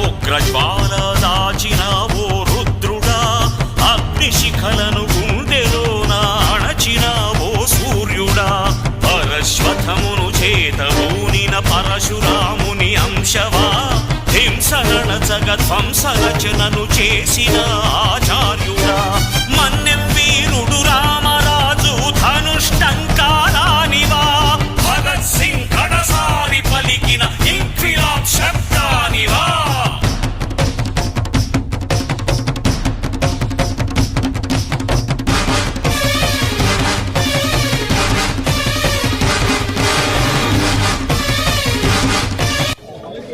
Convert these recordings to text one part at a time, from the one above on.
ఉగ్రజ్వాల దాచిన ఓ రుద్రుడా, అగ్నిశిఖలను గుండెలోన అణచిన ఓ సూర్యుడా, పరశ్వథమును చేతబూనిన పరశురాముని అంశవా, హింసగణ జగధ్వంస రచనను చేసిన ఆచార్యుడా, మన్నెం వీరుడు రామరాజు ధనుష్టంకారానివా, భగత్ సింగ్ కడసారి పలికిన ఇంక్విలాబ్ శబ్దానివా.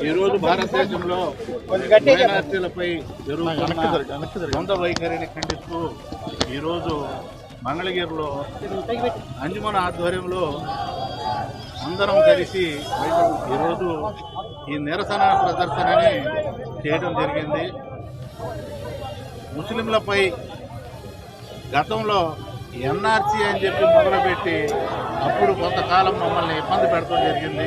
ఈరోజు భారతదేశంలో మైనార్టీలపై జరుగుతున్న ద్వంద్వ వైఖరిని ఖండిస్తూ ఈరోజు మంగళగిరిలో అంజుమన్ ఆధ్వర్యంలో అందరం కలిసి ఈరోజు ఈ నిరసన ప్రదర్శనని చేయడం జరిగింది. ముస్లింలపై గతంలో ఎన్ఆర్సీ అని చెప్పి మొదలుపెట్టి అప్పుడు కొంతకాలం మమ్మల్ని ఇబ్బంది పెడతాం జరిగింది.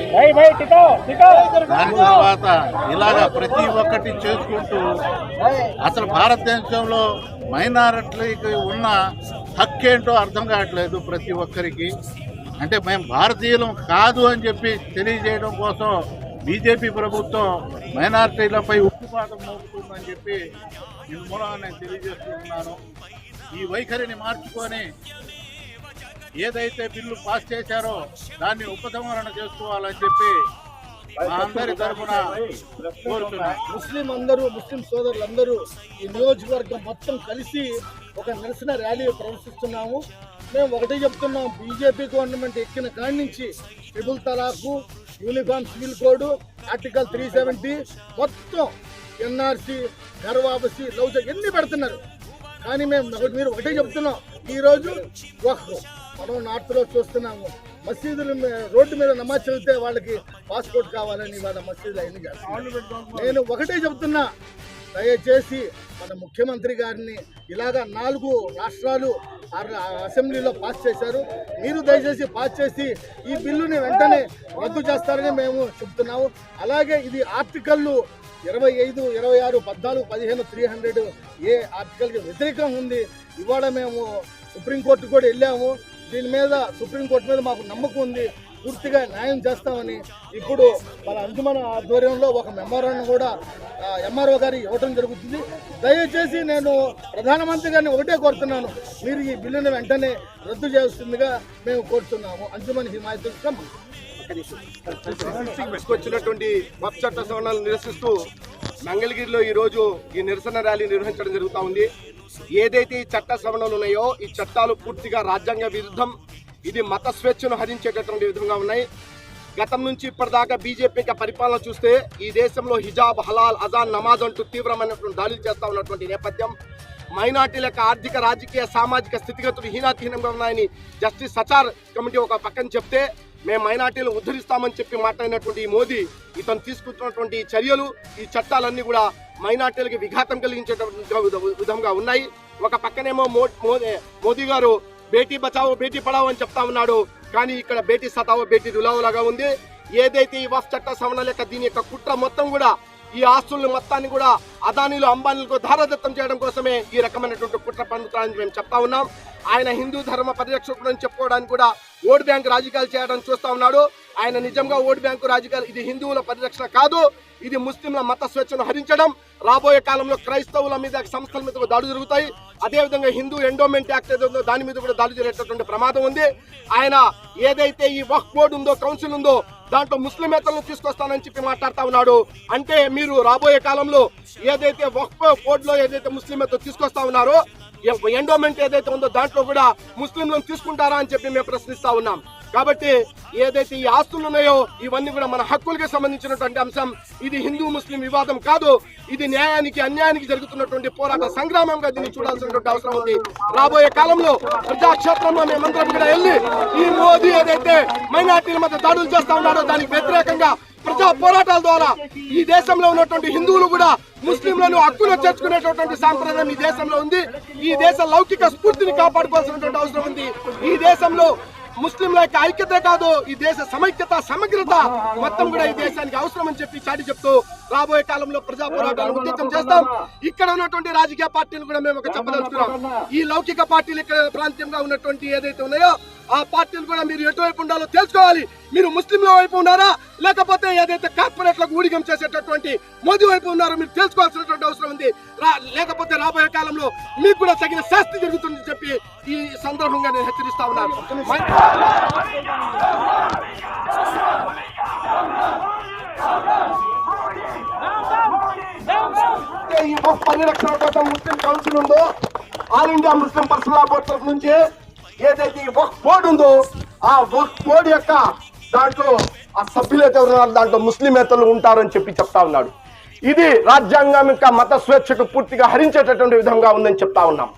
దాని తర్వాత ఇలాగా ప్రతి ఒక్కటి చేసుకుంటూ అసలు భారతదేశంలో మైనారిటీకి ఉన్న హక్కు ఏంటో అర్థం కావట్లేదు ప్రతి ఒక్కరికి. అంటే మేము భారతీయులం కాదు అని చెప్పి తెలియజేయడం కోసం బీజేపీ ప్రభుత్వం మైనారిటీలపై ఉక్కుపాతం మోపుతుందని చెప్పి దీని మూలంగా నేను తెలియజేస్తున్నాను. ఈ వైఖరిని మార్చుకొని ఏదైతే బిల్లు పాస్ చేశారో దాన్ని ఉపసంహరణ చేసుకోవాలని చెప్పి మా అందరి తరఫున కోరుతున్నాం. ముస్లిం సోదరులందరూ ఈ నియోజకవర్గం మొత్తం కలిసి ఒక నిరసన ర్యాలీ ప్రదర్శిస్తున్నాము. మేము ఒకటే చెప్తున్నాం, బీజేపీ గవర్నమెంట్ ఎక్కిన కాడి నుంచి triple తలాకు, uniform civil code, article 370, మొత్తం ఎన్ఆర్సీ, గర్వాబసి, లౌజ ఎన్ని పెడుతున్నారు. కానీ మీరు ఒకటే చెప్తున్నాం, ఈరోజు మనం నార్త్లో చూస్తున్నాము మసీదులు రోడ్డు మీద నమాజ్ చదివితే వాళ్ళకి పాస్పోర్ట్ కావాలని వాళ్ళ మసీదులు అన్ని చేస్తారు. నేను ఒకటే చెప్తున్నా, దయచేసి మన ముఖ్యమంత్రి గారిని ఇలాగా 4 రాష్ట్రాలు అసెంబ్లీలో పాస్ చేశారు, మీరు దయచేసి పాస్ చేసి ఈ బిల్లుని వెంటనే రద్దు చేస్తారని మేము చెప్తున్నాము. అలాగే ఇది ఆర్టికల్లు 25, 26, 14, 15, 300 ఏ ఆర్టికల్కి వ్యతిరేకంగా ఉంది. ఇవాళ మేము సుప్రీంకోర్టు కూడా వెళ్ళాము. దీని మీద సుప్రీంకోర్టు మీద మాకు నమ్మకం ఉంది, పూర్తిగా న్యాయం చేస్తామని. ఇప్పుడు మన అంజుమన్ ఆధ్వర్యంలో ఒక మెమోరాండం కూడా ఎంఆర్ఓ గారి ఇవ్వడం జరుగుతుంది. దయచేసి నేను ప్రధానమంత్రి గారిని ఒకటే కోరుతున్నాను, మీరు ఈ బిల్లుని వెంటనే రద్దు చేస్తుందిగా మేము కోరుతున్నాము. అంజుమన్ హిమాయత్ తీసుకొచ్చినటువంటి వక్ఫ్ చట్ట సవరణలు నిరసిస్తూ మంగళగిరిలో ఈరోజు ఈ నిరసన ర్యాలీ నిర్వహించడం జరుగుతూ ఉంది. ఏదైతే ఈ చట్ట సవరణలు ఉన్నాయో ఈ చట్టాలు పూర్తిగా రాజ్యాంగ విరుద్ధం, ఇది మత స్వేచ్ఛను హరించేటటువంటి విధంగా ఉన్నాయి. గతం నుంచి ఇప్పటిదాకా బీజేపీ పరిపాలన చూస్తే ఈ దేశంలో హిజాబ్, హలాల్, అజాన్, నమాజ్ అంటూ తీవ్రమైనటువంటి దాడులు చేస్తూ ఉన్నటువంటి నేపథ్యం, మైనార్టీల యొక్క ఆర్థిక, రాజకీయ, సామాజిక స్థితిగతులు హీనాతీహీనంగా ఉన్నాయని జస్టిస్ సచార్ కమిటీ ఒక పక్కన చెప్తే, మేము మైనార్టీలు ఉద్ధరిస్తామని చెప్పి మాట్లాడినటువంటి మోదీ ఇతను తీసుకుంటున్నటువంటి చర్యలు, ఈ చట్టాలన్నీ కూడా మైనార్టీలకు విఘాతం కలిగించేటువంటి విధంగా ఉన్నాయి. ఒక పక్కనేమో మోదీ గారు బేటీ బచావో బేటీ పడావో అని చెప్తా ఉన్నాడు, కానీ ఇక్కడ బేటీ సతావో బేటీ దులావో లాగా ఉంది. ఏదైతే ఈ వక్ఫ్ చట్ట సవరణ లేక దీని యొక్క కుట్ర మొత్తం కూడా ఈ ఆస్తులను మొత్తాన్ని కూడా అదానీలు, అంబానీలకు ధారదత్తం చేయడం కోసమే ఈ రకమైనటువంటి కుట్ర పన్నుతారని మేము చెప్తా ఉన్నాం. ఆయన హిందూ ధర్మ పరిరక్షకుడు అని చెప్పుకోవడానికి కూడా ఓటు బ్యాంకు రాజకీయాలు చేయడం చూస్తా ఉన్నాడు. ఆయన నిజంగా ఓటు బ్యాంకు రాజకీయాలు, ఇది హిందువుల పరిరక్షణ కాదు, ఇది ముస్లింల మత స్వేచ్ఛను హరించడం. రాబోయే కాలంలో క్రైస్తవుల మీద, సంస్థల మీద దాడులు జరుగుతాయి. అదేవిధంగా హిందూ ఎండోమెంట్ యాక్ట్ ఏదో దాని మీద కూడా దాడులు జరిగేటటువంటి ప్రమాదం ఉంది. ఆయన ఏదైతే ఈ వక్ఫ్ బోర్డు ఉందో, కౌన్సిల్ ఉందో, దాంట్లో ముస్లిమేతలను తీసుకొస్తానని చెప్పి మాట్లాడుతా ఉన్నాడు. అంటే మీరు రాబోయే కాలంలో ఏదైతే వక్ఫ్ బోర్డులో ఏదైతే ముస్లిమేతలు తీసుకొస్తా ఉన్నారో, ఎండోమెంట్ ఏదైతే ఉందో దాంట్లో కూడా ముస్లింలను తీసుకుంటారా అని చెప్పి మేము ప్రశ్నిస్తా ఉన్నాం. కాబట్టి ఏదైతే ఈ ఆస్తులు ఉన్నాయో ఇవన్నీ కూడా మన హక్కులకి సంబంధించినటువంటి అంశం. ఇది హిందూ ముస్లిం వివాదం కాదు, ఇది న్యాయానికి, అన్యాయానికి జరుగుతున్నటువంటి పోరాట సంగ్రామంగా దీన్ని చూడాల్సినటువంటి అవసరం ఉంది. రాబోయే కాలంలో ప్రజాక్షేత్రంలో మేమందరం కూడా వెళ్ళి ఈ మోదీ ఏదైతే మైనార్టీల మధ్య దాడులు చేస్తా ఉన్నాడో దానికి వ్యతిరేకంగా ప్రజా పోరాటాల ద్వారా ఈ దేశంలో ఉన్నటువంటి హిందువులు కూడా ముస్లింలను హక్కులు చేర్చుకునేటటువంటి సాంప్రదాయం ఈ దేశంలో ఉంది. ఈ దేశ లౌకిక స్ఫూర్తిని కాపాడుకోవాల్సినటువంటి అవసరం ఉంది. ఈ దేశంలో ముస్లింల యొక్క ఐక్యతే కాదు, ఈ దేశ సమైక్యత సమగ్రత మొత్తం కూడా ఈ దేశానికి అవసరం అని చెప్పి చాటి చెప్తూ రాబోయే కాలంలో ప్రజా పోరాటాలు ఉద్యమం చేస్తాం. ఇక్కడ ఉన్నటువంటి రాజకీయ పార్టీలు కూడా మేము ఒక చెప్పదలుచుకున్నాం. ఈ లౌకిక పార్టీలు ఇక్కడ ప్రాంతంగా ఉన్నటువంటి ఏదైతే ఉన్నాయో ఆ పార్టీలు కూడా మీరు ఎటువైపు ఉండాలో తెలుసుకోవాలి. మీరు ముస్లింల వైపు ఉన్నారా లేకపోతే ఏదైతే కార్పొరేట్లకు ఊడిగం చేసేటటువంటి మోదీ వైపు ఉన్నారో మీరు తెలుసుకోవాల్సినటువంటి అవసరం ఉంది. లేకపోతే రాబోయే కాలంలో మీకు కూడా తగిన శాస్తి జరుగుతుందని చెప్పి ఈ సందర్భంగా నేను హెచ్చరిస్తా ఉన్నాను. ఈ పరిరక్షణ కోసం ముస్లిం కౌన్సిల్ ఉందో, ఆల్ ఇండియా ముస్లిం పర్సనల్ లా బోర్డ్ తరఫు నుంచి ఏదైతే ఈ వక్ఫ్ బోర్డు ఉందో ఆ వక్ఫ్ బోర్డు యొక్క దాంట్లో ఆ సభ్యులైతే ఉన్నారు దాంట్లో ముస్లిమేతరులు ఉంటారని చెప్పి చెప్తా ఉన్నాడు. ఇది రాజ్యాంగం ఇంకా మత స్వేచ్ఛకు పూర్తిగా హరించేటటువంటి విధంగా ఉందని చెప్తా ఉన్నాం.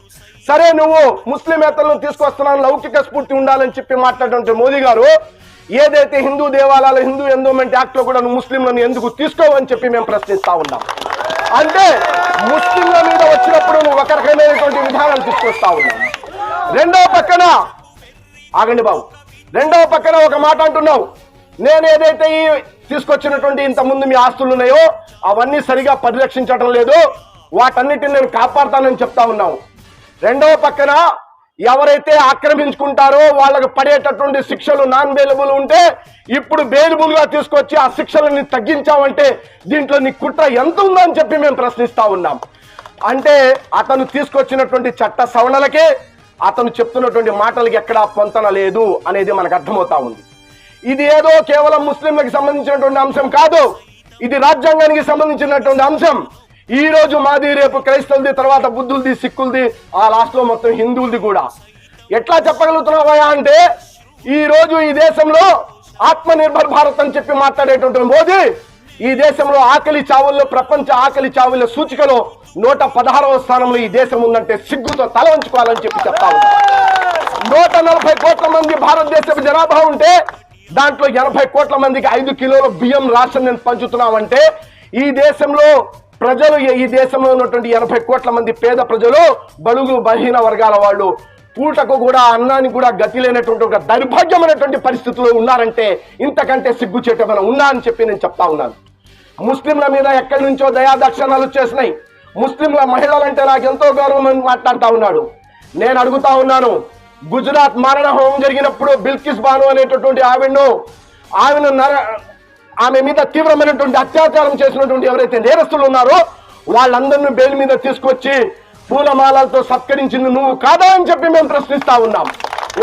సరే, నువ్వు ముస్లిమేతరులను తీసుకొస్తున్నాను, లౌకిక స్ఫూర్తి ఉండాలని చెప్పి మాట్లాడినటువంటి మోదీ గారు ఏదైతే హిందూ దేవాలయాలు హిందూ ఎండోమెంట్ యాక్ట్ లో కూడా నువ్వు ముస్లింలను ఎందుకు తీసుకోవని చెప్పి మేము ప్రశ్నిస్తా ఉన్నాం. అంటే ముస్లింల మీద వచ్చినప్పుడు నువ్వు ఒక రకమైనటువంటి విధానాలు తీసుకొస్తా ఉన్నావు. రెండవ పక్కన ఆగండి బాబు, రెండవ పక్కన ఒక మాట అంటున్నావు, నేను ఏదైతే ఈ తీసుకొచ్చినటువంటి ఇంతకుముందు మీ ఆస్తులు ఉన్నాయో అవన్నీ సరిగా పరిరక్షించడం లేదు, వాటన్నిటిని నేను కాపాడుతానని చెప్తా ఉన్నావు. రెండవ పక్కన ఎవరైతే ఆక్రమించుకుంటారో వాళ్ళకు పడేటటువంటి శిక్షలు నాన్ బెయిలబుల్ ఉంటే ఇప్పుడు బెయిలబుల్ గా తీసుకొచ్చి ఆ శిక్షలని తగ్గించామంటే దీంట్లో నీ కుట్ర ఎంత ఉందని చెప్పి మేము ప్రశ్నిస్తా ఉన్నాం. అంటే అతను తీసుకొచ్చినటువంటి చట్ట సవరణలకే అతను చెప్తున్నటువంటి మాటలకి ఎక్కడా పొంతన లేదు అనేది మనకు అర్థమవుతా ఉంది. ఇది ఏదో కేవలం ముస్లింలకు సంబంధించినటువంటి అంశం కాదు, ఇది రాజ్యాంగానికి సంబంధించినటువంటి అంశం. ఈ రోజు మాది, రేపు క్రైస్తవులది, తర్వాత బుద్ధులది, సిక్కులది, ఆ లాస్ట్ లో మొత్తం హిందువులది కూడా. ఎట్లా చెప్పగలుగుతున్నావా అంటే ఈ రోజు ఈ దేశంలో ఆత్మ నిర్భర్ భారత్ అని చెప్పి మాట్లాడేటువంటి మోదీ ఈ దేశంలో ఆకలి చావుల్లో ప్రపంచ ఆకలి చావుల సూచికలో 116వ స్థానంలో ఈ దేశం ఉందంటే సిగ్గుతో తల వంచుకోవాలని చెప్పి చెప్తా ఉన్నా. 140 కోట్ల మంది భారతదేశపు జనాభా ఉంటే దాంట్లో 80 కోట్ల మందికి 5 కిలోల బియ్యం రేషన్ నేను పంచుతున్నామంటే ఈ దేశంలో ప్రజలు, ఈ దేశంలో ఉన్నటువంటి 80 కోట్ల మంది పేద ప్రజలు, బడుగు బలహీన వర్గాల వాళ్ళు పూటకు కూడా అన్నానికి కూడా గతి లేనటువంటి ఒక దౌర్భాగ్యమైనటువంటి పరిస్థితుల్లో ఉన్నారంటే ఇంతకంటే సిగ్గుచేటమైన ఉన్నా అని చెప్పి నేను చెప్తా ఉన్నాను. ముస్లింల మీద ఎక్కడి నుంచో దయాదక్షిణాలు వచ్చేసినాయి. ముస్లింల మహిళలంటే నాకు ఎంతో గౌరవం అని మాట్లాడుతా ఉన్నాడు. నేను అడుగుతా ఉన్నాను, గుజరాత్ మారణ హోమం జరిగినప్పుడు బిల్కిస్ బాను అనేటటువంటి ఆమె మీద తీవ్రమైనటువంటి అత్యాచారం చేసినటువంటి ఎవరైతే నేరస్తులు ఉన్నారో వాళ్ళందరినీ బెయిల్ మీద తీసుకొచ్చి పూలమాలతో సత్కరించింది నువ్వు కాదా అని చెప్పి మేము ప్రశ్నిస్తా ఉన్నాం.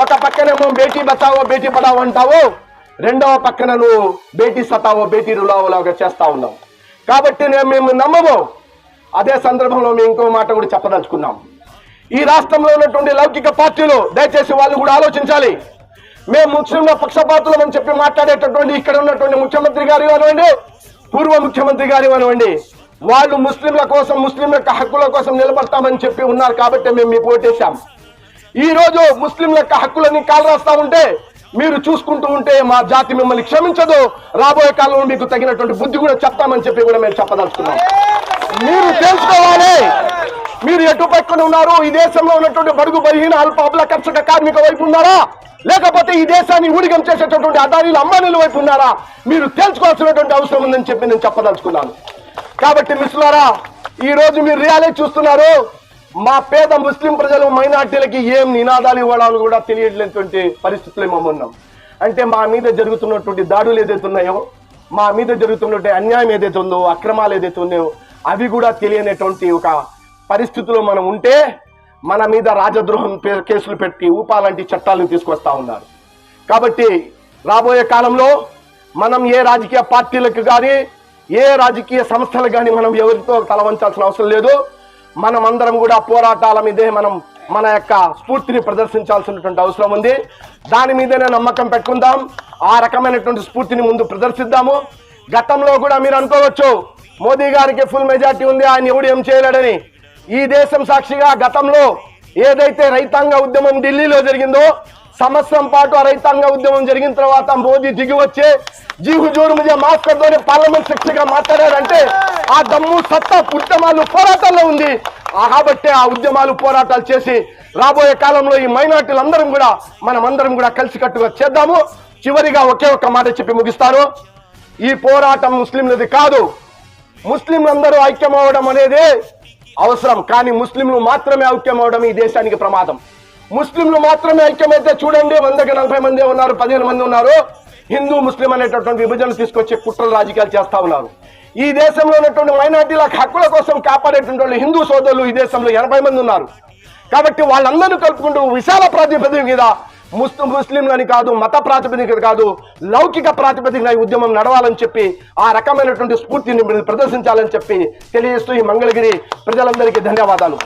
ఒక పక్కనేమో బేటీ బచావో బేటీ పడావో అంటావో, రెండవ పక్కన నువ్వు బేటీ సతావో బేటీ రులావోలాగా చేస్తా ఉన్నావు. కాబట్టి మేము నమ్మము. అదే సందర్భంలో మేము ఇంకో మాట కూడా చెప్పదలుచుకున్నాం. ఈ రాష్ట్రంలో ఉన్నటువంటి లౌకిక పార్టీలు దయచేసి వాళ్ళు కూడా ఆలోచించాలి. మేము ముస్లింల పక్షపాతులం అని చెప్పి మాట్లాడేటటువంటి ఇక్కడ ఉన్నటువంటి ముఖ్యమంత్రి గారు కానివ్వండి, పూర్వ ముఖ్యమంత్రి గారు కానివ్వండి, వాళ్ళు ముస్లింల కోసం, ముస్లింల యొక్క హక్కుల కోసం నిలబడతామని చెప్పి ఉన్నారు కాబట్టి మేము మీకు ఓటేశాం. ఈ రోజు ముస్లింల యొక్క హక్కులని కాలు రాస్తా ఉంటే మీరు చూసుకుంటూ ఉంటే మా జాతి మిమ్మల్ని క్షమించదు. రాబోయే కాలంలో మీకు తగినటువంటి బుద్ధి కూడా చెప్తామని చెప్పి కూడా మేము చెప్పదలుచుకున్నాం. మీరు తెలుసుకోవాలి, మీరు ఎటు పక్కన ఉన్నారు. ఈ దేశంలో ఉన్నటువంటి బడుగు బలహీన అల్ప అబల కర్షక కార్మిక వైపు ఉన్నారా, లేకపోతే ఈ దేశాన్ని ఊడిగం చేసేటటువంటి అదానీల అంబానీల వైపు ఉన్నారా, మీరు తెలుసుకోవాల్సినటువంటి అవసరం ఉందని చెప్పి నేను చెప్పదలుచుకున్నాను. కాబట్టి మిత్రులారా, ఈ రోజు మీరు రియాలిటీ చూస్తున్నారు. మా పేద ముస్లిం ప్రజలు, మైనార్టీలకి ఏం నినాదాలు ఇవ్వడాలు కూడా తెలియట్లేటువంటి పరిస్థితులు మేము ఉన్నాం. అంటే మా మీద జరుగుతున్నటువంటి దాడులు ఏదైతే ఉన్నాయో, మా మీద జరుగుతున్నటువంటి అన్యాయం ఏదైతే ఉందో, అక్రమాలు ఏదైతే ఉన్నాయో అవి కూడా తెలియనటువంటి ఒక పరిస్థితిలో మనం ఉంటే మన మీద రాజద్రోహం కేసులు పెట్టి ఊపాలంటి చట్టాలను తీసుకొస్తా ఉన్నారు. కాబట్టి రాబోయే కాలంలో మనం ఏ రాజకీయ పార్టీలకు కానీ ఏ రాజకీయ సంస్థలకు కానీ మనం ఎవరితో తలవంచాల్సిన అవసరం లేదు. మనం అందరం కూడా పోరాటాల మీదే మనం మన యొక్క స్ఫూర్తిని ప్రదర్శించాల్సినటువంటి అవసరం ఉంది. దాని మీదనే నమ్మకం పెట్టుకుందాం. ఆ రకమైనటువంటి స్ఫూర్తిని ముందు ప్రదర్శిద్దాము. గతంలో కూడా మీరు అనుకోవచ్చు మోదీ గారికి ఫుల్ మెజార్టీ ఉంది, ఆయన ఎవడు ఏం చేయలేడని. ఈ దేశం సాక్షిగా గతంలో ఏదైతే రైతాంగ ఉద్యమం ఢిల్లీలో జరిగిందో, సంవత్సరం పాటు ఆ రైతాంగ ఉద్యమం జరిగిన తర్వాత మోదీ దిగి వచ్చే జీ హుజూర్ ముజే మాఫ్ కర్ దో పార్లమెంట్ సాక్షిగా మాట్లాడారంటే ఆ దమ్ము సత్తా ఉద్యమాలు పోరాటాల్లో ఉంది. కాబట్టి ఆ ఉద్యమాలు పోరాటాలు చేసి రాబోయే కాలంలో ఈ మైనార్టీలందరం కూడా మనమందరం కూడా కలిసికట్టుగా చేద్దాము. చివరిగా ఒకే ఒక్క మాట చెప్పి ముగిస్తారు. ఈ పోరాటం ముస్లింలది కాదు. ముస్లింలందరూ ఐక్యమవడం అనేది అవసరం, కానీ ముస్లింలు మాత్రమే ఐక్యమవడం ఈ దేశానికి ప్రమాదం. ముస్లింలు మాత్రమే ఐక్యమైతే చూడండి, 100కి 40 మంది ఉన్నారు, 15 మంది ఉన్నారు. హిందూ ముస్లిం అనేటటువంటి విభజన తీసుకొచ్చే కుట్రలు రాజకీయాలు చేస్తా ఉన్నారు. ఈ దేశంలో ఉన్నటువంటి మైనార్టీల హక్కుల కోసం కాపాడేటువంటి వాళ్ళు హిందూ సోదరులు ఈ దేశంలో 80 మంది ఉన్నారు. కాబట్టి వాళ్ళందరూ కలుపుకుంటూ విశాల ప్రాతిపదిక మీద ముస్లింలని కాదు, మత ప్రాతిపదిక కాదు, లౌకిక ప్రాతిపదికన ఈ ఉద్యమం నడవాలని చెప్పి ఆ రకమైనటువంటి స్ఫూర్తిని ప్రదర్శించాలని చెప్పి తెలియజేస్తూ ఈ మంగళగిరి ప్రజలందరికీ ధన్యవాదాలు.